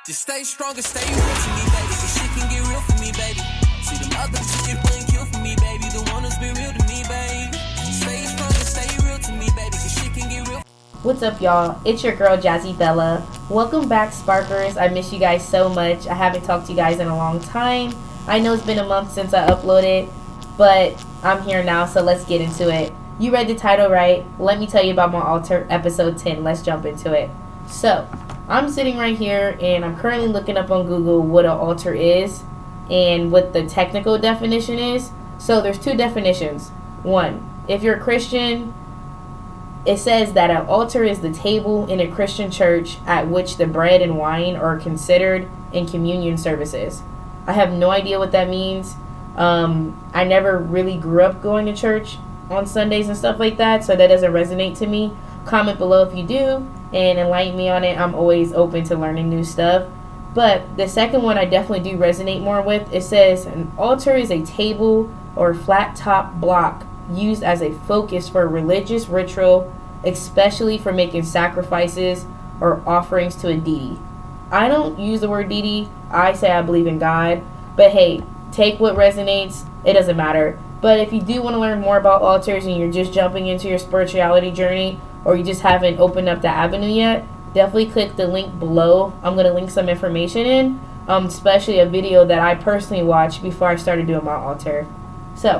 Just stay strong and stay real to me, baby. This shit can get real for me, baby. See them other shit wouldn't kill for me, baby. The one who's been real to me, baby. Stay strong and stay real to me, baby. This shit can get real. What's up, y'all? It's your girl, JazzYbella. Welcome back, Sparkers. I miss you guys so much. I haven't talked to you guys in a long time. I know it's been a month since I uploaded, but I'm here now, so let's get into it. You read the title right. Let me tell you about my altar, episode 10. Let's jump into it. So, I'm sitting right here, and I'm currently looking up on Google what an altar is and what the technical definition is. So, there's two definitions. One, if you're a Christian, it says that an altar is the table in a Christian church at which the bread and wine are considered in communion services. I have no idea what that means. I never really grew up going to church on Sundays and stuff like that, so that doesn't resonate to me. Comment below if you do and enlighten me on it. I'm always open to learning new stuff. But the second one I definitely do resonate more with. It says an altar is a table or flat top block used as a focus for a religious ritual, especially for making sacrifices or offerings to a deity. I don't use the word deity. I say I believe in God. But hey, take what resonates. It doesn't matter. But if you do want to learn more about altars and you're just jumping into your spirituality journey, or you just haven't opened up the avenue yet, definitely click the link below. I'm going to link some information in, especially a video that I personally watched before I started doing my altar. So,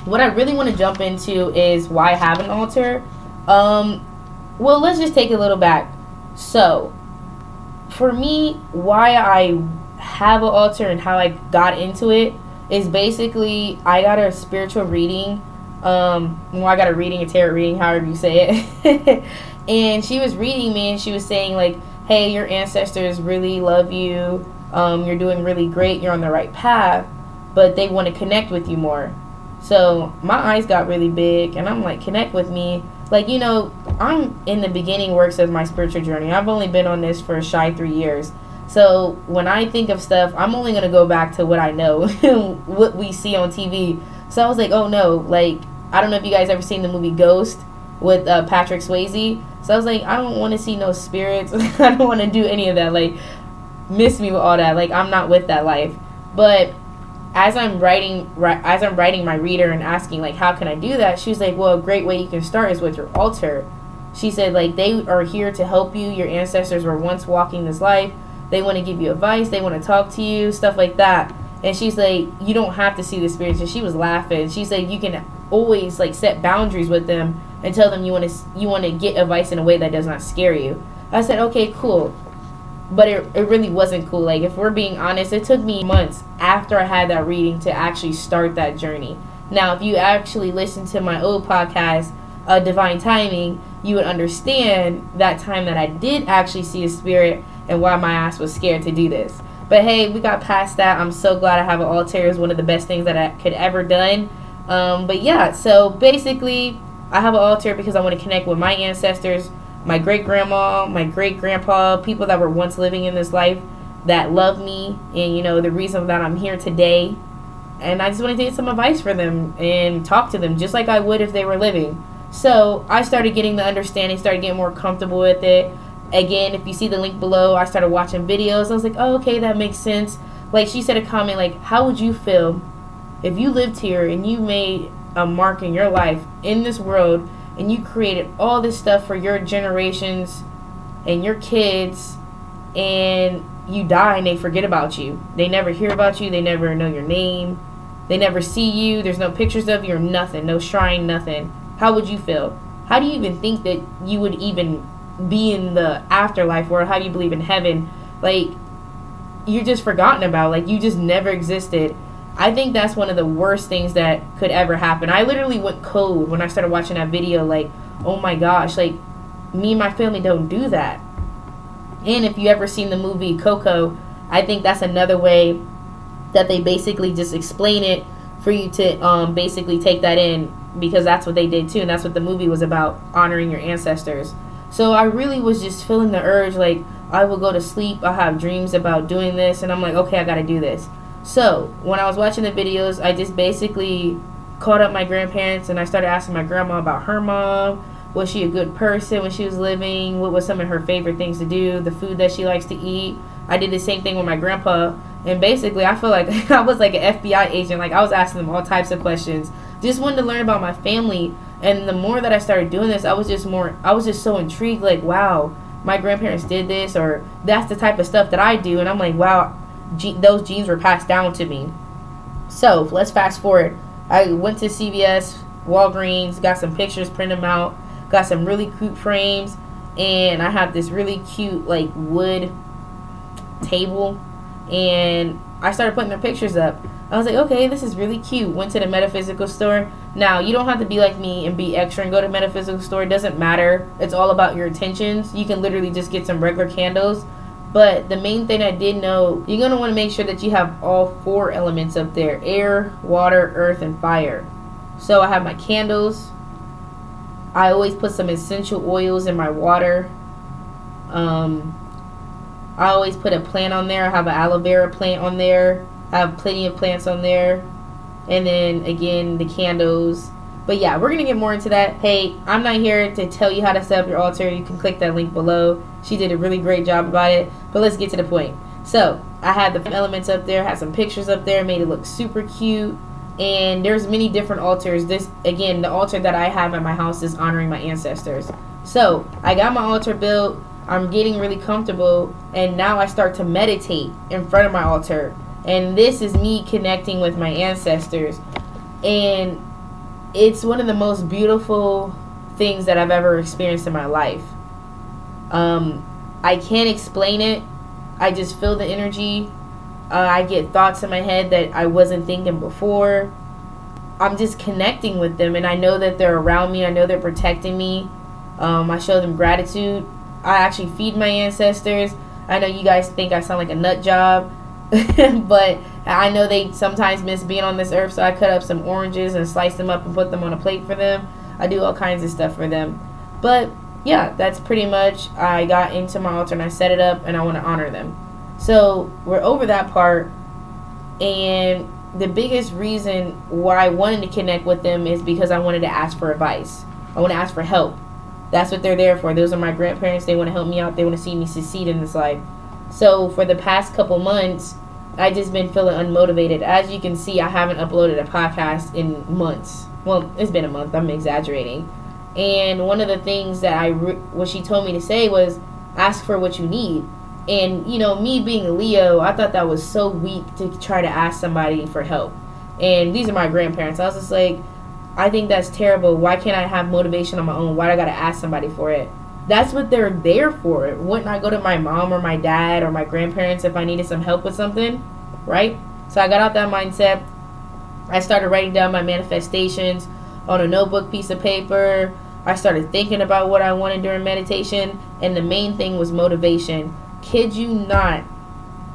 what I really want to jump into is why I have an altar. Well, let's just take it a little back. So, for me, why I have an altar and how I got into it is basically I got a spiritual reading. I got a reading, a tarot reading, however you say it. And she was reading me and she was saying like, hey, your ancestors really love you. You're doing really great. You're on the right path, but they want to connect with you more. So my eyes got really big and I'm like, connect with me. Like, you know, I'm in the beginning works of my spiritual journey. I've only been on this for a shy 3 years. So when I think of stuff, I'm only going to go back to what I know, what we see on TV. So I was like, oh no, like, I don't know if you guys ever seen the movie Ghost with Patrick Swayze. So I was like, I don't want to see no spirits. I don't want to do any of that. Like, miss me with all that. Like, I'm not with that life. But as I'm writing my reader and asking, like, how can I do that? She was like, well, a great way you can start is with your altar. She said, like, they are here to help you. Your ancestors were once walking this life. They want to give you advice. They want to talk to you, stuff like that. And she's like, you don't have to see the spirits. And she was laughing. She's like, you can always like set boundaries with them and tell them you want to get advice in a way that does not scare you. I said, okay, cool. But it really wasn't cool. Like, if we're being honest, it took me months after I had that reading to actually start that journey. Now, if you actually listen to my old podcast, Divine Timing, you would understand that time that I did actually see a spirit and why my ass was scared to do this. But hey, we got past that. I'm so glad I have an altar. It's one of the best things that I could ever done. But yeah, so basically, I have an altar because I want to connect with my ancestors, my great-grandma, my great-grandpa, people that were once living in this life that love me, and, you know, the reason that I'm here today. And I just want to get some advice for them and talk to them just like I would if they were living. So I started getting the understanding, started getting more comfortable with it. Again, if you see the link below, I started watching videos. I was like, oh, okay, that makes sense. Like, she said a comment like, how would you feel if you lived here and you made a mark in your life in this world and you created all this stuff for your generations and your kids, and you die and they forget about you? They never hear about you. They never know your name. They never see you. There's no pictures of you or nothing. No shrine, nothing. How would you feel? How do you even think that you would even be in the afterlife, or how do you believe in heaven? Like, you're just forgotten about. Like, you just never existed. I think that's one of the worst things that could ever happen. I literally went cold when I started watching that video. Like, oh my gosh, like, me and my family don't do that. And if you ever seen the movie Coco, I think that's another way that they basically just explain it for you to basically take that in, because that's what they did too, and that's what the movie was about, honoring your ancestors. So I really was just feeling the urge, like, I will go to sleep, I have dreams about doing this, and I'm like, okay, I gotta do this. So when I was watching the videos, I just basically called up my grandparents and I started asking my grandma about her mom. Was she a good person when she was living? What was some of her favorite things to do? The food that she likes to eat? I did the same thing with my grandpa. And basically, I feel like I was like an FBI agent. Like, I was asking them all types of questions. Just wanted to learn about my family. And the more that I started doing this, I was just so intrigued. Like, wow, my grandparents did this, or that's the type of stuff that I do. And I'm like, wow, those genes were passed down to me. So let's fast forward. I went to CVS, Walgreens, got some pictures, print them out, got some really cute frames, and I have this really cute like wood table, and I started putting their pictures up. I was like, okay, this is really cute. Went to the metaphysical store. Now, you don't have to be like me and be extra and go to metaphysical store. It doesn't matter. It's all about your intentions. You can literally just get some regular candles. But the main thing I did know, you're going to want to make sure that you have all 4 elements up there: air, water, earth, and fire. So I have my candles. I always put some essential oils in my water. I always put a plant on there. I have an aloe vera plant on there. I have plenty of plants on there. And then, again, the candles. But yeah, we're going to get more into that. Hey, I'm not here to tell you how to set up your altar. You can click that link below. She did a really great job about it. But let's get to the point. So, I had the elements up there, had some pictures up there, made it look super cute. And there's many different altars. This, again, the altar that I have at my house is honoring my ancestors. So, I got my altar built. I'm getting really comfortable. And now I start to meditate in front of my altar. And this is me connecting with my ancestors. And it's one of the most beautiful things that I've ever experienced in my life. I can't explain it. I just feel the energy. I get thoughts in my head that I wasn't thinking before. I'm just connecting with them, and I know that they're around me. I know they're protecting me. I show them gratitude. I actually feed my ancestors. I know you guys think I sound like a nut job, but I know they sometimes miss being on this earth, so I cut up some oranges and slice them up and put them on a plate for them. I do all kinds of stuff for them. But yeah, that's pretty much, I got into my altar and I set it up, and I want to honor them. So we're over that part, and the biggest reason why I wanted to connect with them is because I wanted to ask for advice. I want to ask for help. That's what they're there for. Those are my grandparents. They want to help me out. They want to see me succeed in this life. So for the past couple months, I just been feeling unmotivated. As you can see, I haven't uploaded a podcast in months. Well, it's been a month. I'm exaggerating. And one of the things that what she told me to say was, ask for what you need. And, you know, me being a Leo, I thought that was so weak to try to ask somebody for help. And these are my grandparents. I was just like, I think that's terrible. Why can't I have motivation on my own? Why do I got to ask somebody for it? That's what they're there for. Wouldn't I go to my mom or my dad or my grandparents if I needed some help with something? Right? So I got out that mindset. I started writing down my manifestations on a notebook piece of paper. I started thinking about what I wanted during meditation. And the main thing was motivation. Kid you not,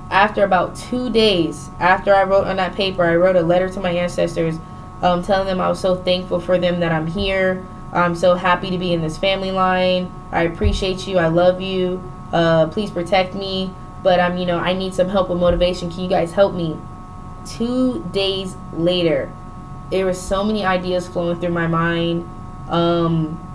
after about 2 days after I wrote on that paper, I wrote a letter to my ancestors telling them I was so thankful for them, that I'm here. I'm so happy to be in this family line. I appreciate you. I love you. Please protect me. But I need some help with motivation. Can you guys help me? 2 days later, there were so many ideas flowing through my mind.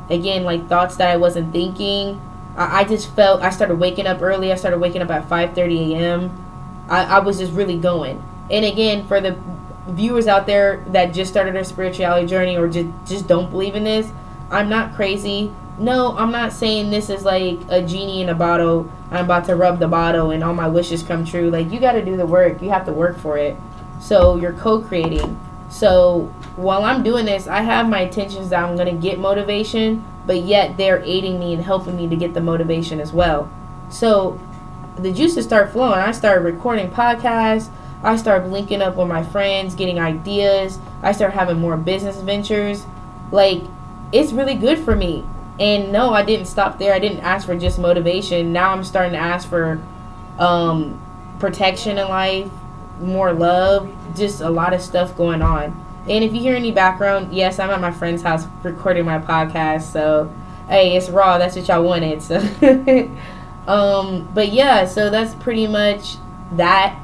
Again, like thoughts that I wasn't thinking. I just felt, I started waking up early. I started waking up at 5:30 a.m. I was just really going. And again, for the viewers out there that just started their spirituality journey or just don't believe in this, I'm not crazy. No, I'm not saying this is like a genie in a bottle. I'm about to rub the bottle and all my wishes come true. Like, you got to do the work. You have to work for it. So you're co-creating. So while I'm doing this, I have my intentions that I'm going to get motivation, but yet they're aiding me and helping me to get the motivation as well. So the juices start flowing. I started recording podcasts. I started linking up with my friends, getting ideas. I started having more business ventures. Like, it's really good for me. And no, I didn't stop there. I didn't ask for just motivation. Now I'm starting to ask for protection in life, more love, just a lot of stuff going on. And if you hear any background, yes, I'm at my friend's house recording my podcast. So, hey, it's raw. That's what y'all wanted. So, but yeah, so that's pretty much that.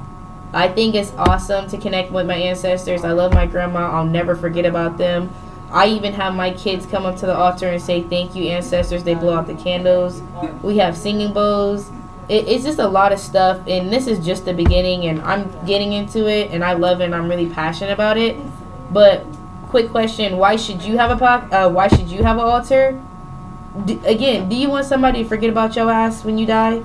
I think it's awesome to connect with my ancestors. I love my grandma. I'll never forget about them. I even have my kids come up to the altar and say, thank you, ancestors. They blow out the candles. We have singing bowls. it's just a lot of stuff, and this is just the beginning, and I'm getting into it, and I love it, and I'm really passionate about it. But quick question: why should you have why should you have an altar? Again, do you want somebody to forget about your ass when you die?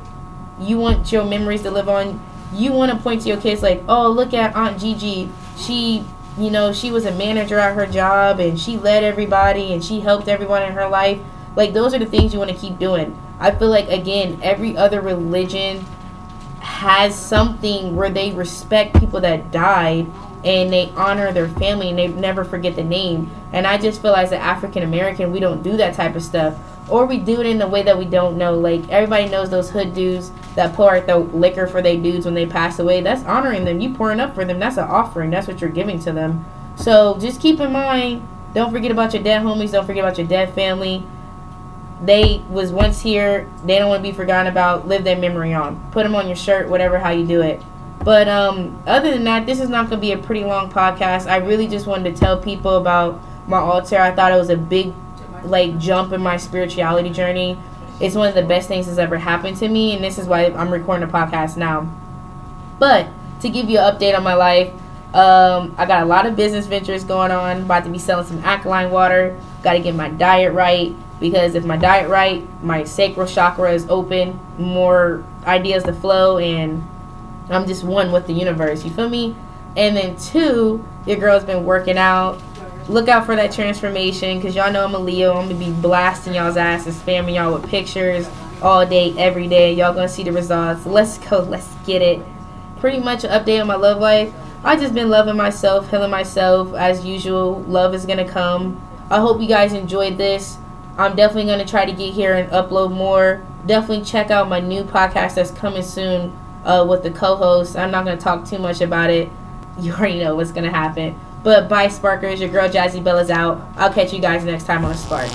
You want your memories to live on. You want to point to your kids like, oh, look at Aunt Gigi. She was a manager at her job, and she led everybody, and she helped everyone in her life. Like, those are the things you want to keep doing. I feel like, again, every other religion has something where they respect people that died, and they honor their family, and they never forget the name. And I just feel as an African American, we don't do that type of stuff. Or we do it in a way that we don't know. Like, everybody knows those hood dudes that pour out the liquor for their dudes when they pass away. That's honoring them. You pouring up for them. That's an offering. That's what you're giving to them. So just keep in mind, don't forget about your dead homies. Don't forget about your dead family. They was once here. They don't want to be forgotten about. Live their memory on. Put them on your shirt, whatever, how you do it. But other than that, this is not going to be a pretty long podcast. I really just wanted to tell people about my altar. I thought it was a big jump in my spirituality journey. It's one of the best things that's ever happened to me, and this is why I'm recording a podcast now. But to give you an update on my life, I got a lot of business ventures going on. About to be selling some alkaline water. Got to get my diet right, because if my diet right, my sacral chakra is open, more ideas to flow, and I'm just one with the universe. You feel me? And then 2, your girl's been working out. Look out for that transformation, because y'all know I'm a Leo. I'm going to be blasting y'all's ass and spamming y'all with pictures all day, every day. Y'all going to see the results. Let's go. Let's get it. Pretty much an update on my love life. I just been loving myself, healing myself. As usual, love is going to come. I hope you guys enjoyed this. I'm definitely going to try to get here and upload more. Definitely check out my new podcast that's coming soon with the co-host. I'm not going to talk too much about it. You already know what's going to happen. But bye, Sparkers. Your girl JazzYbella's out. I'll catch you guys next time on Spark.